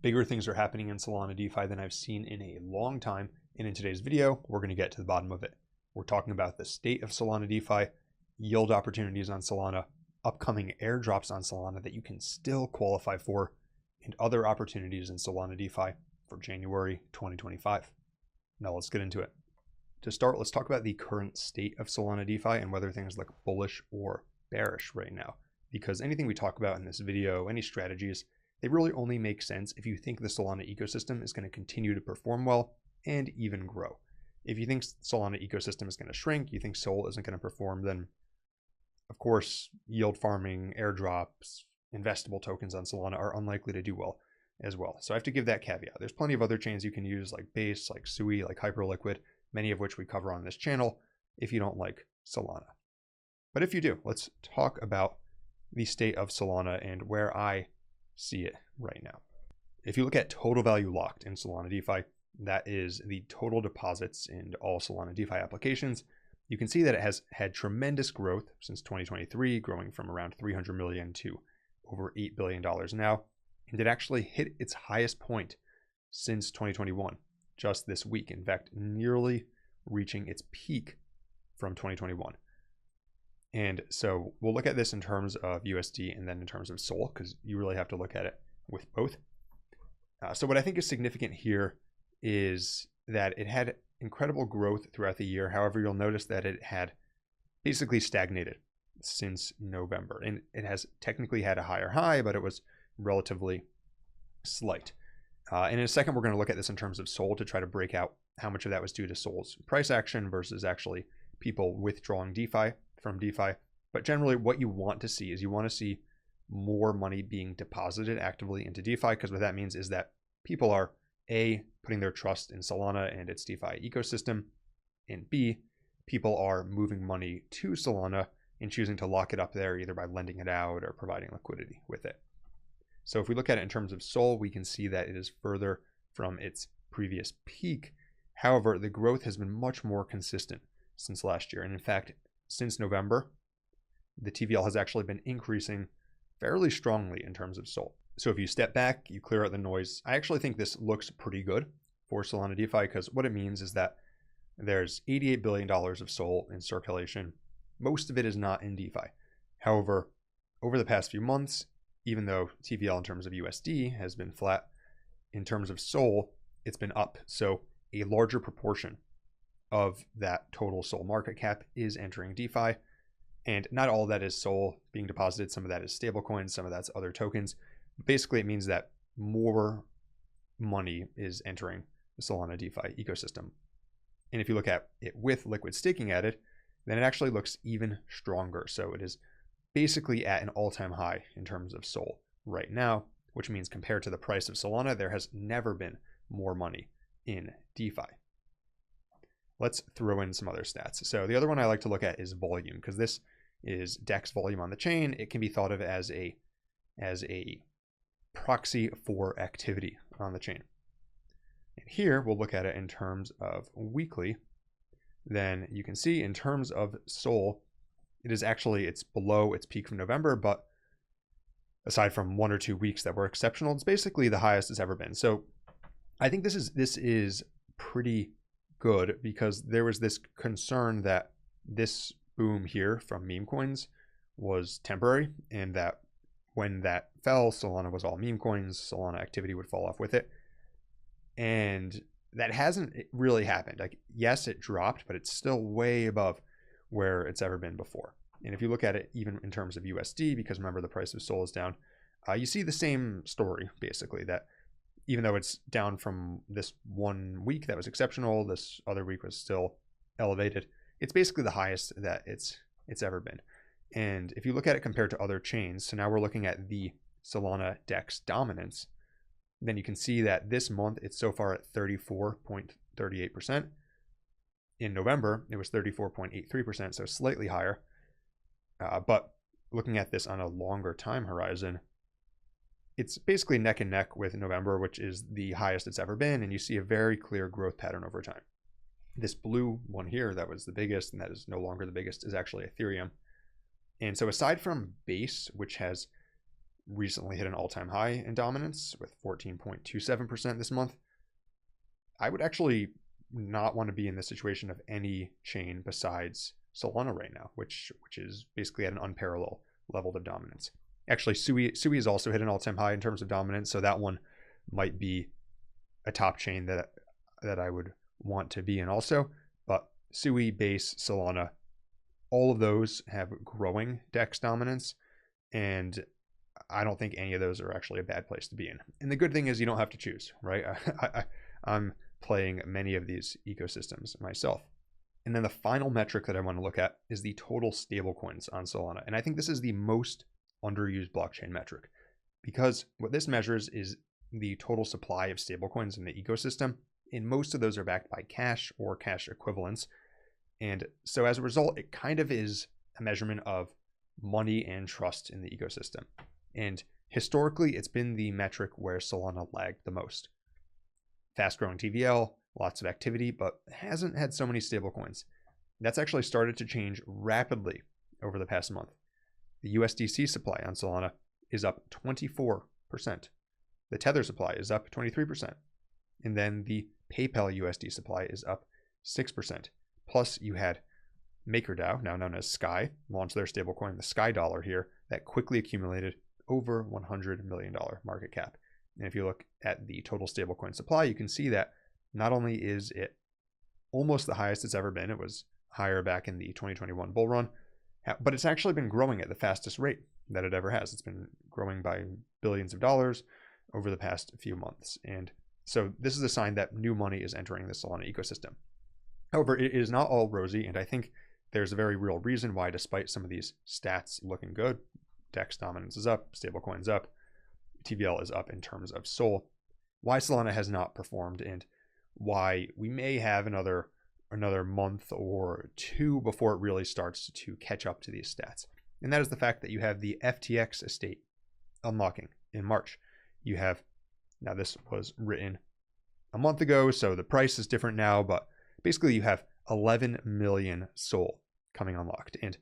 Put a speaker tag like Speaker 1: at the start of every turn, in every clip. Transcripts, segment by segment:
Speaker 1: Bigger things are happening in Solana DeFi than I've seen in a long time. And in today's video, we're going to get to the bottom of it. We're talking about the state of Solana DeFi, yield opportunities on Solana, upcoming airdrops on Solana that you can still qualify for, and other opportunities in Solana DeFi for January 2025. Now let's get into it. To start, let's talk about the current state of Solana DeFi and whether things look bullish or bearish right now. Because anything we talk about in this video, any strategies, they really only make sense if you think the Solana ecosystem is going to continue to perform well and even grow. If you think Solana ecosystem is going to shrink, you think Sol isn't going to perform, then of course, yield farming, airdrops, investable tokens on Solana are unlikely to do well as well. So I have to give that caveat. There's plenty of other chains you can use like Base, like Sui, like Hyperliquid, many of which we cover on this channel if you don't like Solana. But if you do, let's talk about the state of Solana and where I see it right now. If you look at total value locked in Solana DeFi, that is the total deposits in all Solana DeFi applications, you can see that it has had tremendous growth since 2023, growing from around 300 million to over $8 billion now. And it actually hit its highest point since 2021, just this week. In fact, nearly reaching its peak from 2021. And so we'll look at this in terms of USD and then in terms of Sol, because you really have to look at it with both. So what I think is significant here is that it had incredible growth throughout the year. However, you'll notice that it had basically stagnated since November. And it has technically had a higher high, but it was relatively slight. And in a second, we're going to look at this in terms of Sol to try to break out how much of that was due to Sol's price action versus actually people withdrawing DeFi from DeFi. But generally, what you want to see is you want to see more money being deposited actively into DeFi, because what that means is that people are A, putting their trust in Solana and its DeFi ecosystem, and B, people are moving money to Solana and choosing to lock it up there either by lending it out or providing liquidity with it. So if we look at it in terms of Sol, we can see that it is further from its previous peak. However, the growth has been much more consistent since last year. And in fact, since November, the TVL has actually been increasing fairly strongly in terms of Sol. So if you step back, you clear out the noise, I actually think this looks pretty good for Solana DeFi, because what it means is that there's $88 billion of Sol in circulation. Most of it is not in DeFi. However, over the past few months, even though TVL in terms of USD has been flat, in terms of Sol, it's been up. So a larger proportion of that total Sol market cap is entering DeFi. And not all of that is Sol being deposited. Some of that is stablecoins, some of that's other tokens. Basically, it means that more money is entering the Solana DeFi ecosystem. And if you look at it with liquid staking added, then it actually looks even stronger. So it is basically at an all-time high in terms of Sol right now, which means compared to the price of Solana, there has never been more money in DeFi. Let's throw in some other stats. So the other one I like to look at is volume, because this is DEX volume on the chain. It can be thought of as a proxy for activity on the chain. And here we'll look at it in terms of weekly. Then you can see in terms of Sol, it's below its peak from November, but aside from 1 or 2 weeks that were exceptional, it's basically the highest it's ever been. So I think this is pretty good, because there was this concern that this boom here from meme coins was temporary, and that when that fell, Solana was all meme coins, Solana activity would fall off with it. And that hasn't really happened. Like, yes, it dropped, but it's still way above where it's ever been before. And if you look at it even in terms of USD, because remember the price of Sol is down, you see the same story, basically, that even though it's down from this 1 week that was exceptional, this other week was still elevated, it's basically the highest that it's ever been. And if you look at it compared to other chains, so now we're looking at the Solana DEX dominance, then you can see that this month it's so far at 34.38%. In November, it was 34.83%, so slightly higher. But looking at this on a longer time horizon, it's basically neck and neck with November, which is the highest it's ever been, and you see a very clear growth pattern over time. This blue one here that was the biggest, and that is no longer the biggest, is actually Ethereum. And so aside from Base, which has recently hit an all-time high in dominance with 14.27% this month. I would actually not want to be in the situation of any chain besides Solana right now, which is basically at an unparalleled level of dominance. Actually, Sui has also hit an all-time high in terms of dominance, so that one might be a top chain that I would want to be in also. But Sui, Base, Solana, all of those have growing DEX dominance, and I don't think any of those are actually a bad place to be in. And the good thing is you don't have to choose, right? I'm playing many of these ecosystems myself. And then the final metric that I want to look at is the total stablecoins on Solana. And I think this is the most underused blockchain metric, because what this measures is the total supply of stablecoins in the ecosystem. And most of those are backed by cash or cash equivalents. And so as a result, it kind of is a measurement of money and trust in the ecosystem. And historically, it's been the metric where Solana lagged the most. Fast growing TVL, lots of activity, but hasn't had so many stablecoins. That's actually started to change rapidly over the past month. The USDC supply on Solana is up 24%. The Tether supply is up 23%. And then the PayPal USD supply is up 6%. Plus you had MakerDAO, now known as Sky, launch their stablecoin, the Sky Dollar here, that quickly accumulated over $100 million market cap. And if you look at the total stablecoin supply, you can see that not only is it almost the highest it's ever been, it was higher back in the 2021 bull run, but it's actually been growing at the fastest rate that it ever has. It's been growing by billions of dollars over the past few months. And so this is a sign that new money is entering the Solana ecosystem. However, it is not all rosy, and I think there's a very real reason why, despite some of these stats looking good, DEX dominance is up, stablecoins up, TVL is up in terms of SOL, why Solana has not performed, and why we may have another month or two before it really starts to catch up to these stats. And that is the fact that you have the FTX estate unlocking in March. You have, now this was written a month ago, so the price is different now, but basically you have 11 million SOL coming unlocked. And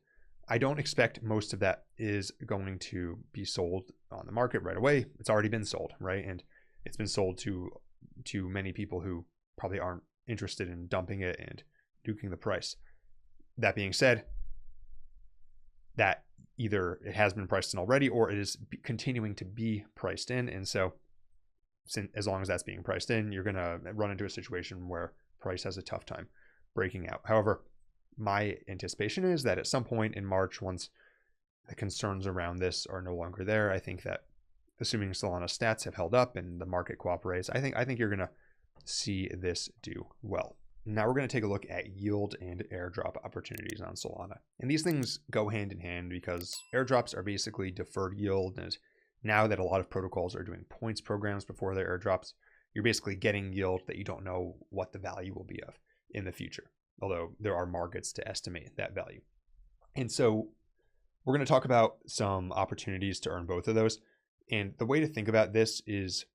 Speaker 1: I don't expect most of that is going to be sold on the market right away. It's already been sold, right? And it's been sold to many people who probably aren't interested in dumping it and duking the price. That being said, that either it has been priced in already or it is continuing to be priced in. And so as long as that's being priced in, you're going to run into a situation where price has a tough time breaking out. However, my anticipation is that at some point in March, once the concerns around this are no longer there, I think that assuming Solana stats have held up and the market cooperates, I think you're going to see this do well. Now we're going to take a look at yield and airdrop opportunities on Solana. And these things go hand in hand because airdrops are basically deferred yield. And now that a lot of protocols are doing points programs before their airdrops, you're basically getting yield that you don't know what the value will be of in the future, although there are markets to estimate that value. And so we're going to talk about some opportunities to earn both of those. And the way to think about this is,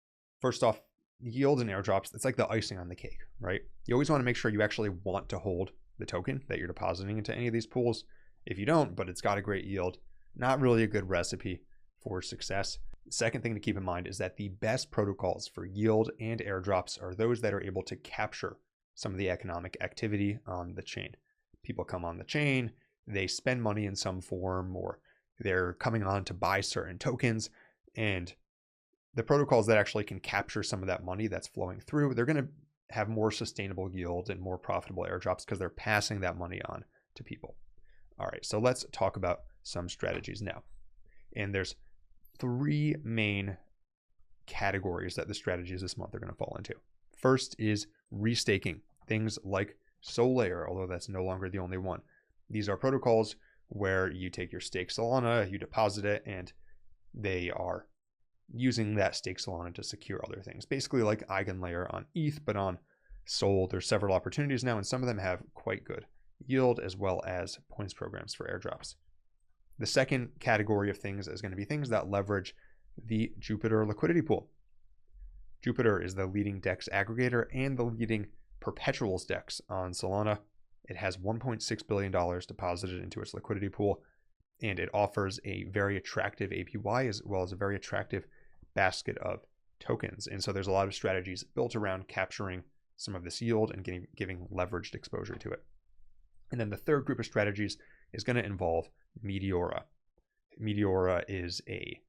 Speaker 1: first off, yield and airdrops, it's like the icing on the cake, right? You always want to make sure you actually want to hold the token that you're depositing into any of these pools. If you don't, but it's got a great yield, not really a good recipe for success. The second thing to keep in mind is that the best protocols for yield and airdrops are those that are able to capture some of the economic activity on the chain. People come on the chain, they spend money in some form, or they're coming on to buy certain tokens, and the protocols that actually can capture some of that money that's flowing through, they're going to have more sustainable yield and more profitable airdrops because they're passing that money on to people. All right, so let's talk about some strategies now. And there's three main categories that the strategies this month are going to fall into. First is restaking, things like Solana, although that's no longer the only one. These are protocols where you take your stake Solana, you deposit it, and they are using that stake Solana to secure other things. Basically like EigenLayer on ETH, but on Sol. There's several opportunities now, and some of them have quite good yield as well as points programs for airdrops. The second category of things is going to be things that leverage the Jupiter liquidity pool. Jupiter is the leading DEX aggregator and the leading perpetuals DEX on Solana. It has $1.6 billion deposited into its liquidity pool. and it offers a very attractive APY as well as a very attractive basket of tokens. And so there's a lot of strategies built around capturing some of this yield and giving leveraged exposure to it. And then the third group of strategies is going to involve Meteora. Meteora is a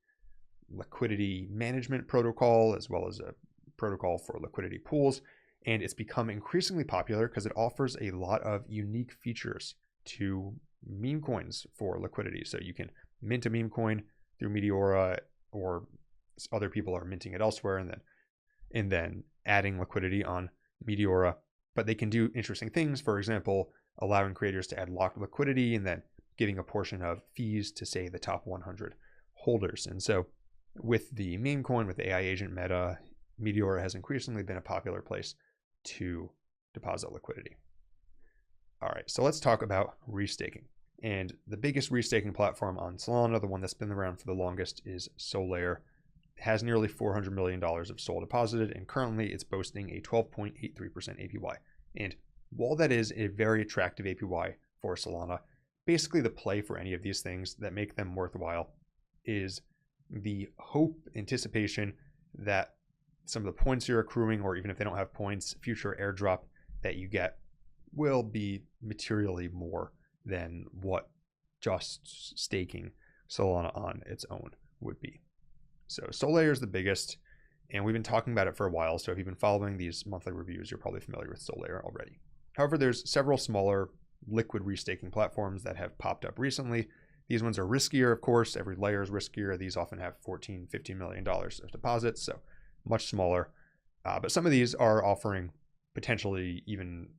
Speaker 1: liquidity management protocol as well as a protocol for liquidity pools. And it's become increasingly popular because it offers a lot of unique features to meme coins for liquidity. So you can mint a meme coin through Meteora, or other people are minting it elsewhere and then adding liquidity on Meteora. But they can do interesting things. For example, allowing creators to add locked liquidity and then giving a portion of fees to, say, the top 100 holders. And so with the meme coin, with AI agent meta, Meteora has increasingly been a popular place to deposit liquidity. All right, so let's talk about restaking. And the biggest restaking platform on Solana, the one that's been around for the longest, is Solana. It has nearly $400 million of SOL deposited, and currently it's boasting a 12.83% APY. And while that is a very attractive APY for Solana, basically the play for any of these things that make them worthwhile is the hope, anticipation that some of the points you're accruing, or even if they don't have points, future airdrop that you get will be materially more than what just staking Solana on its own would be. So Solana is the biggest, and we've been talking about it for a while. So if you've been following these monthly reviews, you're probably familiar with Solana already. However, there's several smaller liquid restaking platforms that have popped up recently. These ones are riskier, of course. Every layer is riskier. These often have $14, $15 million of deposits, so much smaller. But some of these are offering potentially even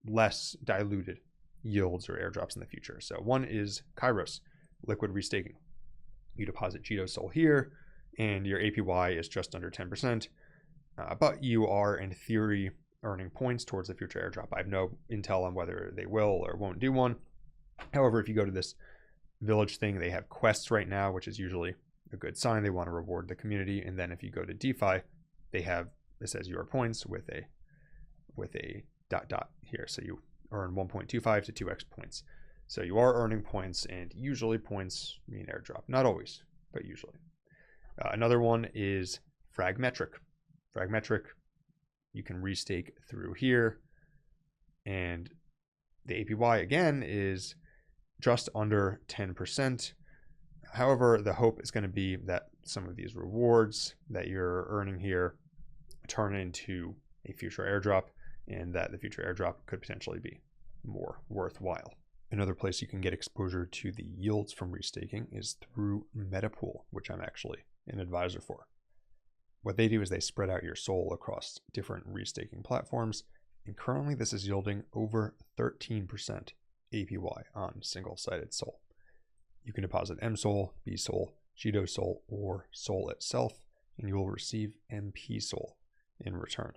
Speaker 1: less diluted yields or airdrops in the future. So one is Kairos, liquid restaking. You deposit Jito Sol here, and your APY is just under 10%, but you are, in theory, earning points towards the future airdrop. I have no intel on whether they will or won't do one. However, if you go to this village thing, they have quests right now, which is usually a good sign. They want to reward the community. And then if you go to DeFi, they have, it says your points with a dot here. So you earn 1.25 to 2x points. So you are earning points, and usually points mean airdrop. Not always, but usually. Another one is Fragmetric. Fragmetric, you can restake through here, and the APY again is just under 10%. However, the hope is going to be that some of these rewards that you're earning here turn into a future airdrop, and that the future airdrop could potentially be more worthwhile. Another place you can get exposure to the yields from restaking is through Metapool, which I'm actually an advisor for. What they do is they spread out your SOL across different restaking platforms, and currently this is yielding over 13% APY on single-sided SOL. You can deposit MSOL, BSOL, Jito Sol, or SOL itself, and you will receive MP SOL in return.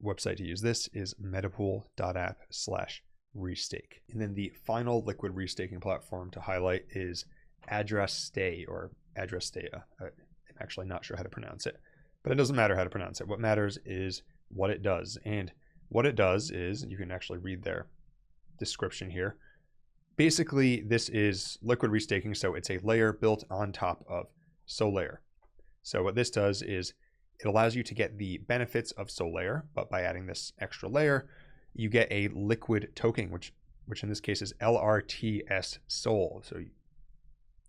Speaker 1: Website to use this is metapool.app/restake. And then the final liquid restaking platform to highlight is Address-Stay, or Address-Staya. I'm actually not sure how to pronounce it, but it doesn't matter how to pronounce it. What matters is what it does. And what it does is, you can actually read their description here. Basically, this is liquid restaking, so it's a layer built on top of Solana. So what this does is it allows you to get the benefits of Solana, but by adding this extra layer, you get a liquid token, which in this case is LRTS SOL. So,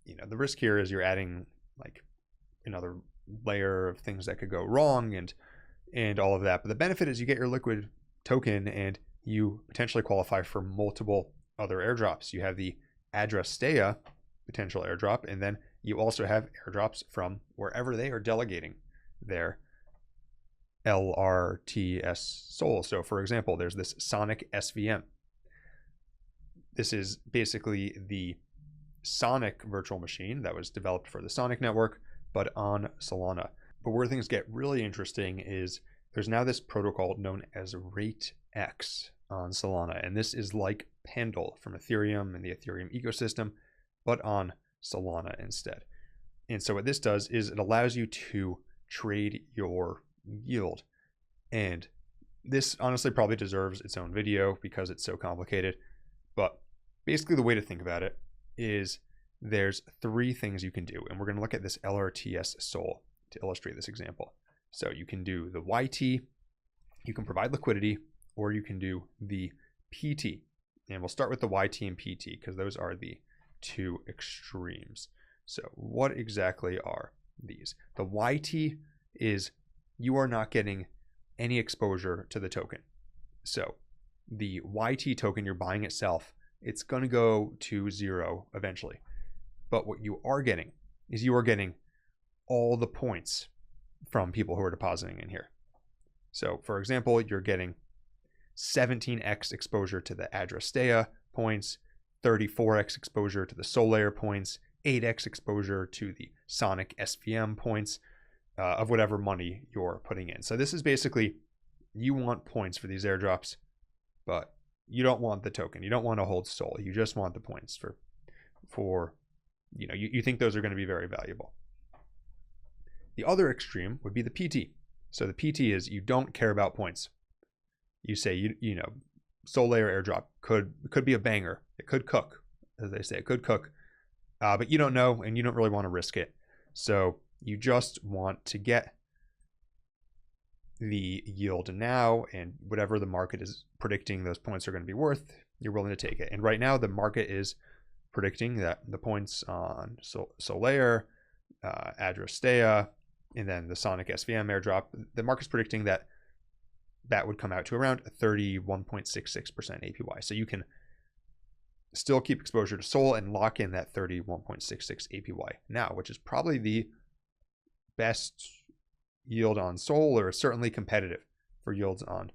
Speaker 1: the risk here is you're adding like another layer of things that could go wrong and all of that. But the benefit is you get your liquid token, and you potentially qualify for multiple other airdrops. You have the Address-Staya potential airdrop, and then you also have airdrops from wherever they are delegating their LRTS SOL. So for example, there's this Sonic SVM. This is basically the Sonic virtual machine that was developed for the Sonic network, but on Solana. But where things get really interesting is there's now this protocol known as RateX on Solana, and this is like Pendle from Ethereum and the Ethereum ecosystem, but on Solana instead. And so what this does is it allows you to trade your yield. And this honestly probably deserves its own video because it's so complicated. But basically the way to think about it is there's three things you can do. And we're going to look at this LRTS SOL to illustrate this example. So you can do the YT, you can provide liquidity, or you can do the PT. And we'll start with the YT and PT because those are the two extremes. So what exactly are these? The YT is you are not getting any exposure to the token. So the YT token you're buying itself, it's going to go to zero eventually. But what you are getting is you are getting all the points from people who are depositing in here. So for example, you're getting 17x exposure to the Adrastea points, 34x exposure to the Solana points, 8x exposure to the Sonic SVM points of whatever money you're putting in. So this is basically, you want points for these airdrops, but you don't want the token. You don't want to hold SOL. You just want the points for you think those are going to be very valuable. The other extreme would be the PT. So the PT is you don't care about points. You say, Solana airdrop could be a banger. It could cook, as they say, it could cook, but you don't know, and you don't really want to risk it. So you just want to get the yield now, and whatever the market is predicting those points are going to be worth, you're willing to take it. And right now, the market is predicting that the points on Solana, Adrastea, and then the Sonic SVM airdrop, the market's predicting that would come out to around 31.66% APY. So you can still keep exposure to SOL and lock in that 31.66 APY now, which is probably the best yield on SOL, or certainly competitive for yields on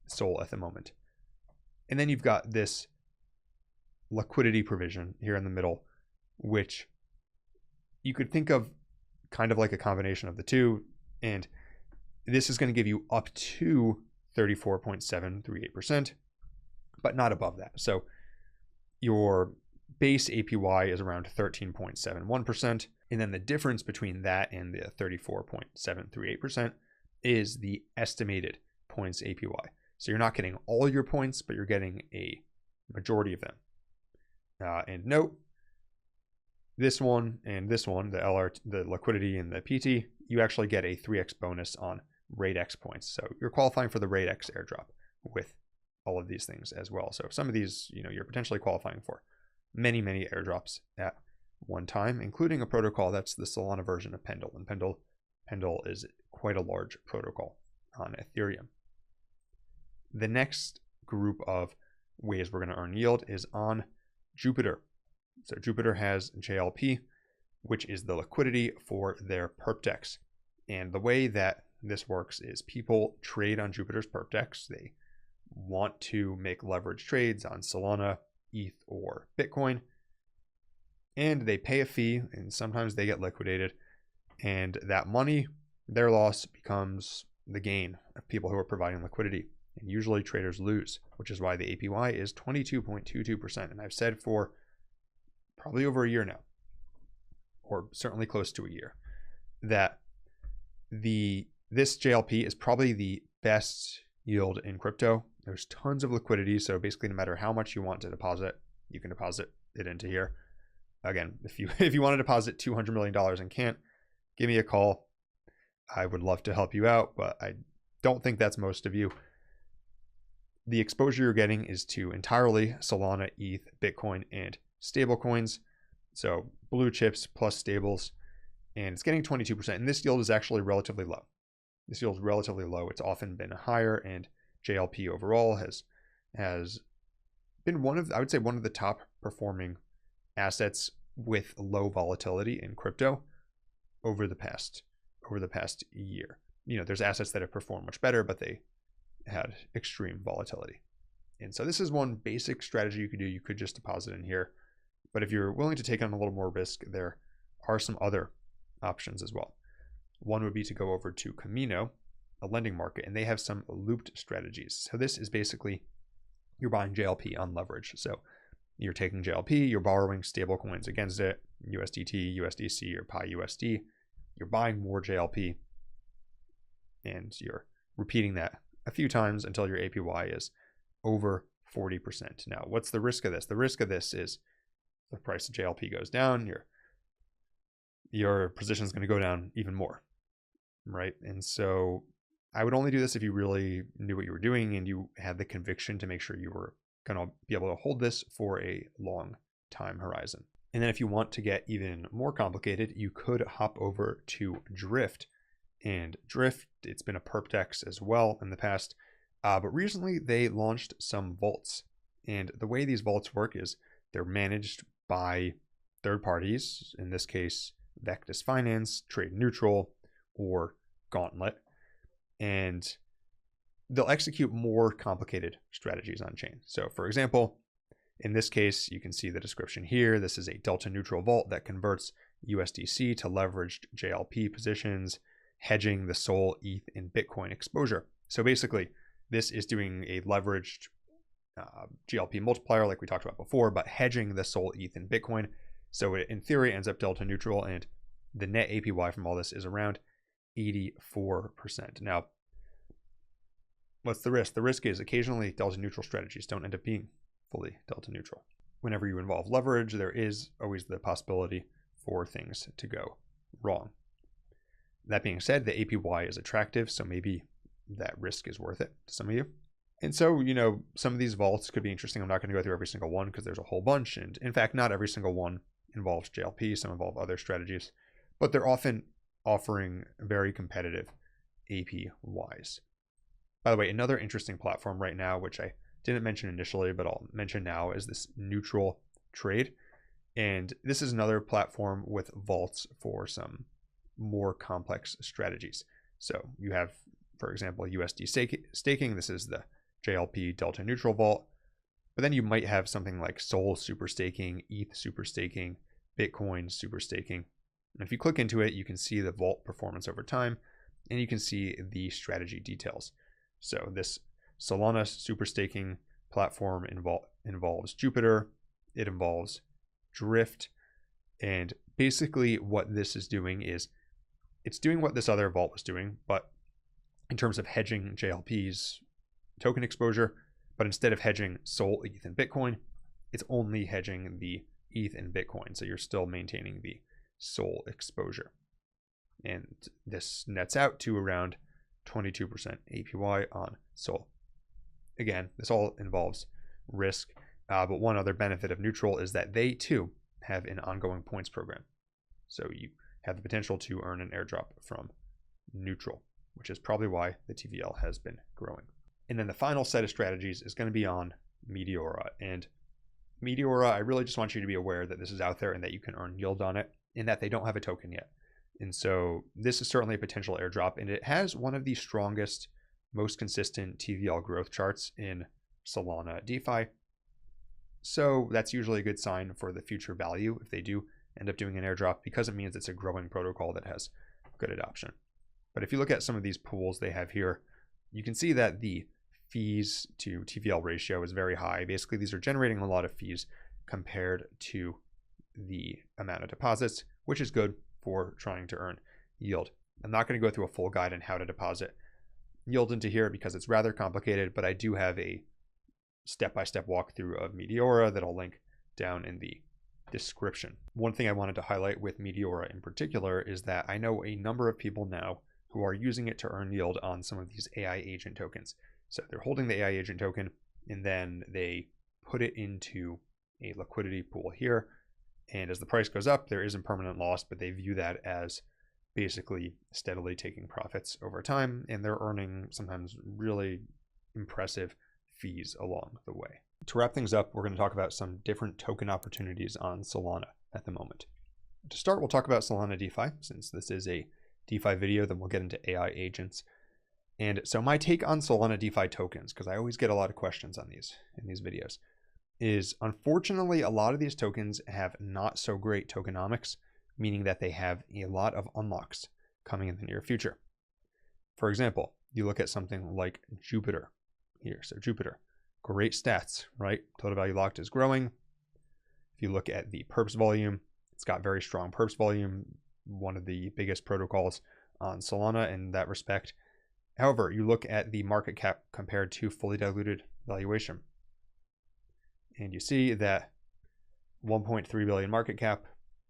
Speaker 1: SOL at the moment. And then you've got this liquidity provision here in the middle, which you could think of kind of like a combination of the two. And this is going to give you up to 34.738%, but not above that. So your base APY is around 13.71%. And then the difference between that and the 34.738% is the estimated points APY. So you're not getting all your points, but you're getting a majority of them. And note, this one and this one, the liquidity and the PT, you actually get a 3x bonus on RateX points. So you're qualifying for the RateX airdrop with all of these things as well. So some of these, you're potentially qualifying for many airdrops at one time, including a protocol that's the Solana version of Pendle. And Pendle is quite a large protocol on Ethereum. The next group of ways we're going to earn yield is on Jupiter. So Jupiter has JLP, which is the liquidity for their perp DEX. And the way that this works is people trade on Jupiter's perp DEX. They want to make leverage trades on Solana, ETH, or Bitcoin. And they pay a fee, and sometimes they get liquidated. And that money, their loss, becomes the gain of people who are providing liquidity. And usually traders lose, which is why the APY is 22.22%. And I've said for probably over a year now, or certainly close to a year, that this JLP is probably the best yield in crypto. There's tons of liquidity, so basically no matter how much you want to deposit, you can deposit it into here. Again, if you want to deposit $200 million and can't, give me a call. I would love to help you out, but I don't think that's most of you. The exposure you're getting is to entirely Solana, ETH, Bitcoin, and stablecoins. So blue chips plus stables, and it's getting 22%. And this yield is actually relatively low. This yield is relatively low. It's often been higher, and JLP overall has been one of the top performing assets with low volatility in crypto over the past year. There's assets that have performed much better, but they had extreme volatility. And so this is one basic strategy you could do. You could just deposit in here. But if you're willing to take on a little more risk, there are some other options as well. One would be to go over to Camino, a lending market, and they have some looped strategies. So this is basically you're buying JLP on leverage. So you're taking JLP, you're borrowing stable coins against it, USDT, USDC, or PyUSD. You're buying more JLP, and you're repeating that a few times until your APY is over 40%. Now, what's the risk of this? The risk of this is the price of JLP goes down, your position is going to go down even more, right? And so I would only do this if you really knew what you were doing and you had the conviction to make sure you were going to be able to hold this for a long time horizon. And then if you want to get even more complicated, you could hop over to Drift. And Drift, it's been a perpdex as well in the past, but recently they launched some vaults. And the way these vaults work is they're managed by third parties, in this case, Vectis Finance, Trade Neutral, or Gauntlet. And they'll execute more complicated strategies on chain. So for example, in this case, you can see the description here. This is a delta neutral vault that converts USDC to leveraged JLP positions, hedging the SOL, ETH, and Bitcoin exposure. So basically, this is doing a leveraged GLP multiplier like we talked about before, but hedging the SOL, ETH, and Bitcoin. So it, in theory, ends up delta neutral, and the net APY from all this is around 84%. Now, what's the risk? The risk is occasionally delta neutral strategies don't end up being fully delta neutral. Whenever you involve leverage, there is always the possibility for things to go wrong. That being said, the APY is attractive, so maybe that risk is worth it to some of you. And so, some of these vaults could be interesting. I'm not going to go through every single one because there's a whole bunch. And in fact, not every single one involves JLP. Some involve other strategies, but they're often offering very competitive APYs. By the way, another interesting platform right now, which I didn't mention initially, but I'll mention now, is this Neutral Trade. And this is another platform with vaults for some more complex strategies. So you have, for example, USD staking. This is the JLP Delta Neutral Vault. But then you might have something like SOL super staking, ETH super staking, Bitcoin super staking. And if you click into it, you can see the vault performance over time, and you can see the strategy details. So this Solana super staking platform involves Jupiter. It involves Drift. And basically what this is doing is it's doing what this other vault was doing, but in terms of hedging JLP's token exposure, but instead of hedging SOL, ETH, and Bitcoin, it's only hedging the ETH and Bitcoin. So you're still maintaining the SOL exposure. And this nets out to around 22% APY on SOL. Again, this all involves risk, but one other benefit of Neutral is that they too have an ongoing points program. So you have the potential to earn an airdrop from Neutral, which is probably why the TVL has been growing. And then the final set of strategies is going to be on Meteora. And Meteora, I really just want you to be aware that this is out there and that you can earn yield on it, and that they don't have a token yet. And so this is certainly a potential airdrop, and it has one of the strongest, most consistent TVL growth charts in Solana DeFi. So that's usually a good sign for the future value if they do end up doing an airdrop, because it means it's a growing protocol that has good adoption. But if you look at some of these pools they have here, you can see that the fees to TVL ratio is very high. Basically, these are generating a lot of fees compared to the amount of deposits, which is good for trying to earn yield. I'm not going to go through a full guide on how to deposit yield into here because it's rather complicated, but I do have a step-by-step walkthrough of Meteora that I'll link down in the description. One thing I wanted to highlight with Meteora in particular is that I know a number of people now who are using it to earn yield on some of these AI agent tokens. So they're holding the AI agent token and then they put it into a liquidity pool here. And as the price goes up, there is impermanent loss, but they view that as basically steadily taking profits over time. And they're earning sometimes really impressive fees along the way. To wrap things up, we're going to talk about some different token opportunities on Solana at the moment. To start, we'll talk about Solana DeFi. Since this is a DeFi video, then we'll get into AI agents. And so my take on Solana DeFi tokens, because I always get a lot of questions on these in these videos, is unfortunately a lot of these tokens have not so great tokenomics, meaning that they have a lot of unlocks coming in the near future. For example, you look at something like Jupiter here. So Jupiter, great stats, right? Total value locked is growing. If you look at the perps volume, it's got very strong perps volume, one of the biggest protocols on Solana in that respect. However, you look at the market cap compared to fully diluted valuation, and you see that 1.3 billion market cap,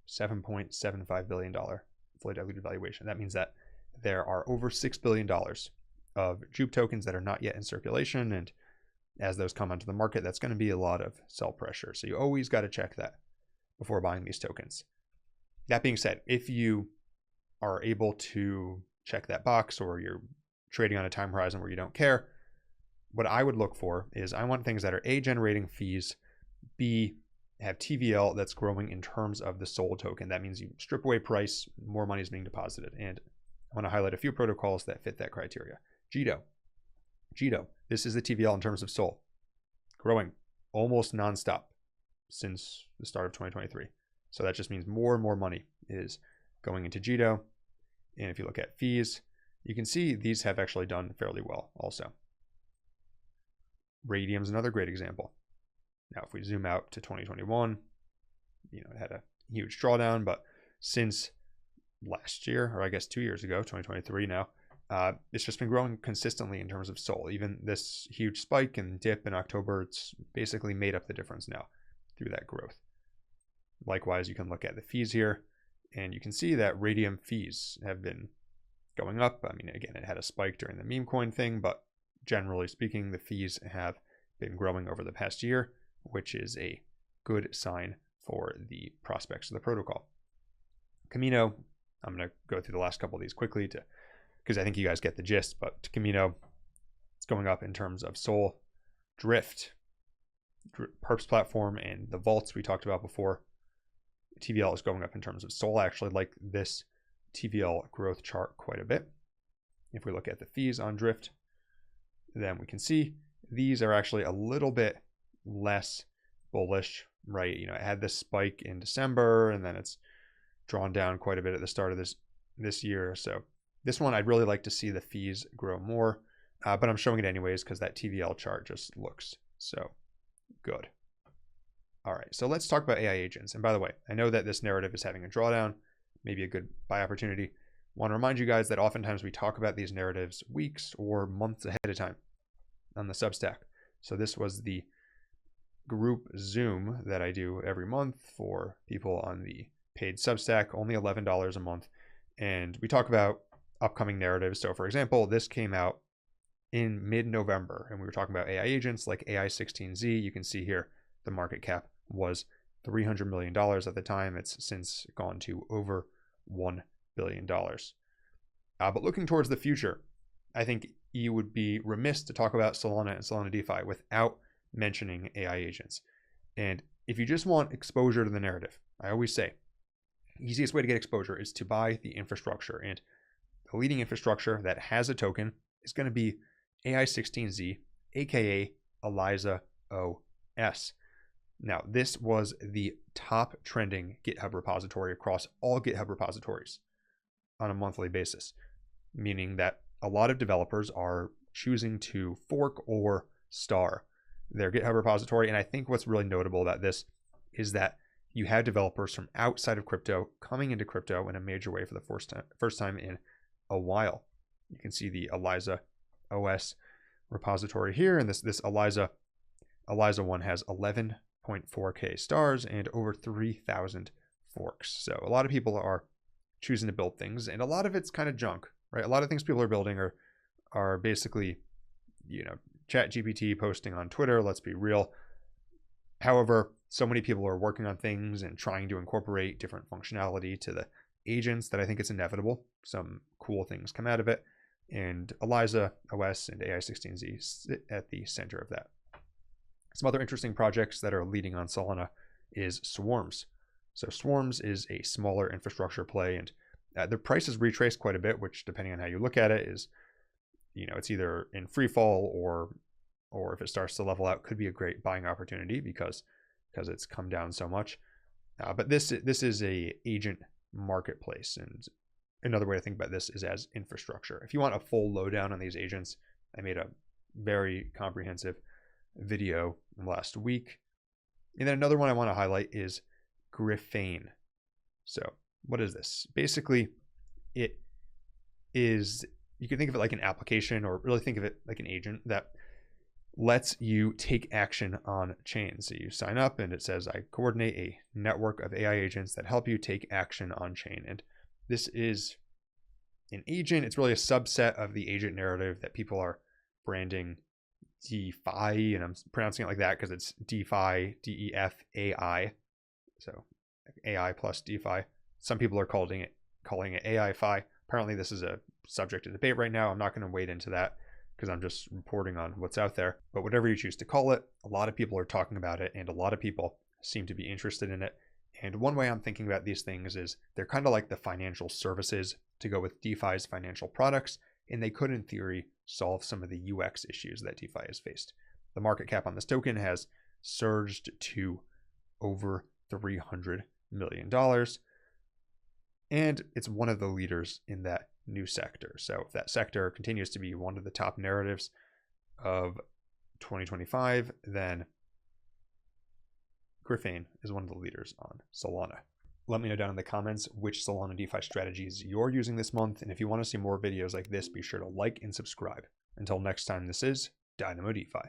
Speaker 1: $7.75 billion fully diluted valuation. That means that there are over $6 billion of Jupe tokens that are not yet in circulation, and as those come onto the market, that's going to be a lot of sell pressure. So you always got to check that before buying these tokens. That being said, if you are able to check that box, or you're trading on a time horizon where you don't care, what I would look for is I want things that are A, generating fees, B, have TVL that's growing in terms of the SOL token. That means you strip away price, more money is being deposited. And I want to highlight a few protocols that fit that criteria. Jito, this is the TVL in terms of SOL, growing almost nonstop since the start of 2023. So that just means more and more money is going into Jito. And if you look at fees, you can see these have actually done fairly well also. Radium is another great example. Now, if we zoom out to 2021, it had a huge drawdown, but since last year, or I guess 2 years ago, 2023 now, it's just been growing consistently in terms of SOL. Even this huge spike and dip in October, it's basically made up the difference now through that growth. Likewise, you can look at the fees here, and you can see that Radium fees have been going up. I mean, again, it had a spike during the meme coin thing, but generally speaking, the fees have been growing over the past year, which is a good sign for the prospects of the protocol. Camino, I'm going to go through the last couple of these quickly because I think you guys get the gist, but Camino, it's going up in terms of SOL. Drift, Perps platform, and the vaults we talked about before. TVL is going up in terms of SOL. I actually like this TVL growth chart quite a bit. If we look at the fees on Drift, then we can see these are actually a little bit less bullish, right? It had this spike in December, and then it's drawn down quite a bit at the start of this year. So this one, I'd really like to see the fees grow more, but I'm showing it anyways because that TVL chart just looks so good. All right, so let's talk about AI agents. And by the way, I know that this narrative is having a drawdown, maybe a good buy opportunity. I want to remind you guys that oftentimes we talk about these narratives weeks or months ahead of time on the Substack. So this was the group Zoom that I do every month for people on the paid Substack, only $11 a month. And we talk about upcoming narratives. So for example, this came out in mid-November, and we were talking about AI agents like AI16Z. You can see here the market cap was $300 million at the time. It's since gone to over $1 billion. But looking towards the future, I think you would be remiss to talk about Solana and Solana DeFi without mentioning AI agents. And if you just want exposure to the narrative, I always say, the easiest way to get exposure is to buy the infrastructure. And the leading infrastructure that has a token is going to be AI16Z, aka ELIZA OS. Now, this was the top trending GitHub repository across all GitHub repositories on a monthly basis, meaning that a lot of developers are choosing to fork or star their GitHub repository. And I think what's really notable about this is that you have developers from outside of crypto coming into crypto in a major way for the first time in a while. You can see the ELIZA OS repository here, and this ELIZA one has 11.4K stars and over 3,000 forks. So a lot of people are choosing to build things, and a lot of it's kind of junk, right? A lot of things people are building are basically, Chat GPT posting on Twitter, let's be real. However, so many people are working on things and trying to incorporate different functionality to the agents that I think it's inevitable some cool things come out of it. And ELIZA OS and AI16Z sit at the center of that. Some other interesting projects that are leading on Solana is Swarms. So Swarms is a smaller infrastructure play, and the price is retraced quite a bit, which, depending on how you look at it, is, it's either in free fall or if it starts to level out, could be a great buying opportunity because it's come down so much. But this is a agent marketplace, and another way to think about this is as infrastructure. If you want a full lowdown on these agents, I made a very comprehensive video last week. And then another one I want to highlight is Griffane. So what is this? Basically, it is, you can think of it like an application, or really think of it like an agent that lets you take action on chain. So you sign up and it says, I coordinate a network of AI agents that help you take action on chain. And this is an agent. It's really a subset of the agent narrative that people are branding DeFi, and I'm pronouncing it like that because it's DeFi, DEFAI. So AI plus DeFi. Some people are calling it AI-fi. Apparently this is a subject of debate right now. I'm not going to wade into that because I'm just reporting on what's out there. But whatever you choose to call it, a lot of people are talking about it and a lot of people seem to be interested in it. And one way I'm thinking about these things is they're kind of like the financial services to go with DeFi's financial products, and they could in theory solve some of the UX issues that DeFi has faced. The market cap on this token has surged to over $300 million, and it's one of the leaders in that new sector. So if that sector continues to be one of the top narratives of 2025, then Griffin is one of the leaders on Solana. Let me know down in the comments which Solana DeFi strategies you're using this month, and if you want to see more videos like this, be sure to like and subscribe. Until next time, this is Dynamo DeFi.